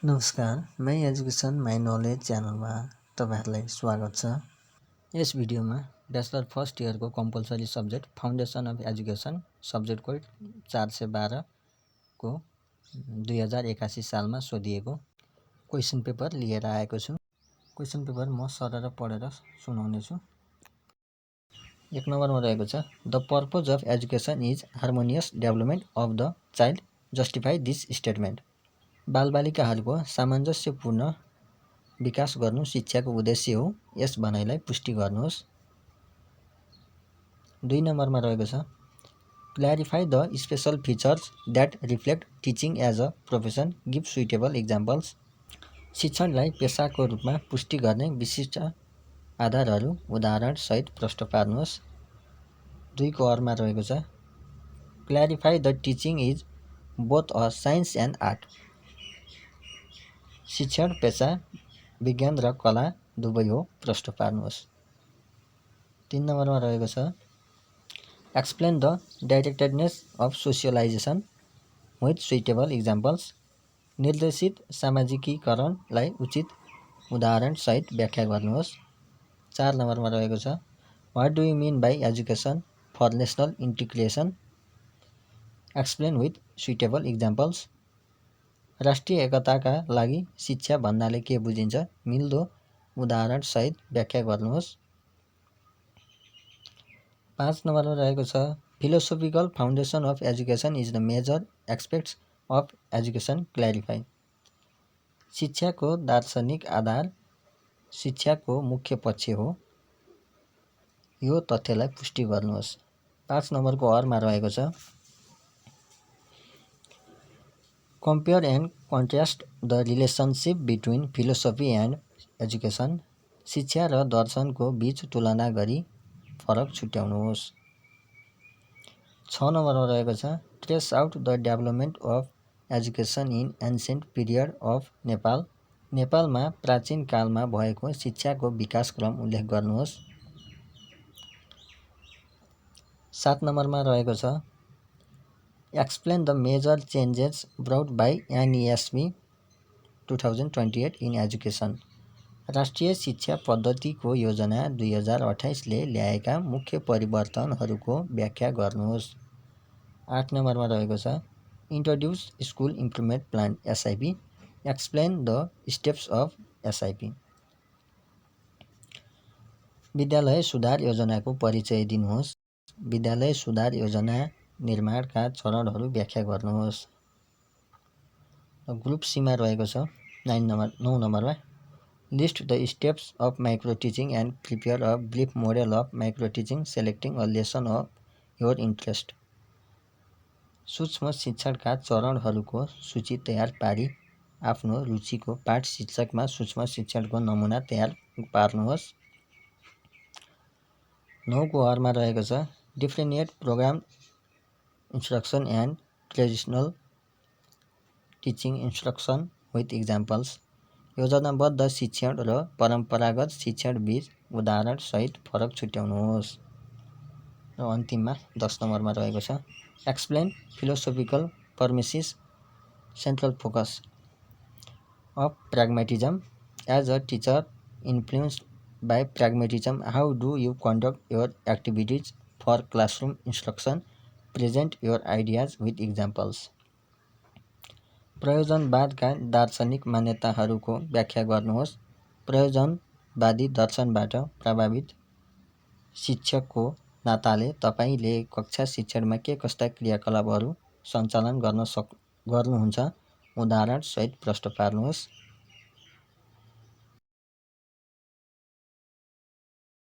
नमस्कार, my education my knowledge च्यानलमा तपाईँहरूलाई स्वागत छ। यस भिडियोमा ब्याचलर फर्स्ट इयरको compulsory subject foundation of education subject code 412 को 2081 सालमा सोधिएको क्वेसन पेपर लिएर आएको छु। क्वेसन पेपर म सरर पढेर सुनाउनेछु। 1 नम्बरमा रहेको छ, the purpose of education is harmonious development of the child, justify this statement. बालबालिकाहरूको सामञ्जस्यपूर्ण विकास गर्नु शिक्षाको उद्देश्य हो, यस भनाइलाई पुष्टि गर्नुहोस्। 2 नम्बरमा रहेको छ, clarify the special features that reflect teaching as a profession, give suitable examples. शिक्षणलाई पेसाको रूपमा पुष्टि गर्ने विशिष्ट आधारहरू उदाहरणसहित प्रश्न पार्नुहोस्। 2 को अरमा रहेको छ, clarify the teaching is both a science and art. शिक्षण पेसा विज्ञान र कला दुवै हो, प्रश्न पार्नुहोस्। 3 नम्बरमा रहेको छ, explain the directedness of socialisation with suitable examples. निर्देशित सामाजिकीकरणलाई उचित उदाहरणसहित व्याख्या गर्नुहोस्। 4 नम्बरमा रहेको छ, what do you mean by education for national integration, explain with suitable examples. राष्ट्रिय एकताका लागि शिक्षा भन्नाले के बुझिन्छ, मिल्दो उदाहरणसहित व्याख्या गर्नुहोस्। 5 नम्बरमा रहेको छ, philosophical foundation of education is the major aspects of education, clarify. शिक्षाको दार्शनिक आधार शिक्षाको मुख्य पक्ष हो, यो तथ्यलाई पुष्टि गर्नुहोस्। 5 नम्बरको अरमा रहेको छ, compare and contrast the relationship between philosophy and education. शिक्षा र दर्शनको बीच तुलना गरी फरक छुट्याउनुहोस्। 6 नम्बरमा रहेको छ, trace out the development of education in ancient period of Nepal. नेपालमा प्राचीन कालमा भएको शिक्षाको विकासक्रम उल्लेख गर्नुहोस्। 7 नम्बरमा रहेको छ, explain the major changes brought by NESB 2028 in education. राष्ट्रिय शिक्षा पद्धतिको योजना 2028 ले ल्याएका मुख्य परिवर्तनहरूको व्याख्या गर्नुहोस्। 8 नम्बरमा रहेको छ, introduce school improvement plan SIP, explain the steps of SIP. विद्यालय सुधार योजनाको परिचय दिनुहोस्। विद्यालय सुधार योजना निर्माणका चरणहरू व्याख्या गर्नुहोस्। ग्रुप सीमा रहेको छ 9 नम्बरमा, list the steps of micro teaching and prepare a brief model of micro teaching, selecting a lesson of your interest. सूक्ष्म शिक्षणका चरणहरूको सूची तयार पारी आफ्नो रुचिको पाठ शीर्षकमा सूक्ष्म शिक्षणको नमुना तयार पार्नुहोस्। 9 को अरमा रहेको छ, differentiate programme instruction and traditional teaching instruction with examples. योजनाबद्ध शिक्षण र परम्परागत शिक्षण बीच उदाहरणसहित फरक छुट्याउनुहोस्। र अन्तिममा 10 नम्बरमा रहेको छ, explain philosophical premises central focus of pragmatism as a teacher influenced by pragmatism, how do you conduct your activities for classroom instruction, present your ideas with examples. प्रयोजनवादका दार्शनिक मान्यताहरूको व्याख्या गर्नुहोस्। प्रयोजनवादी दर्शनबाट प्रभावित शिक्षकको नाताले तपाईँले कक्षा शिक्षणमा के कस्ता क्रियाकलापहरू सञ्चालन गर्नुहुन्छ, उदाहरणसहित प्रश्न पार्नुहोस्।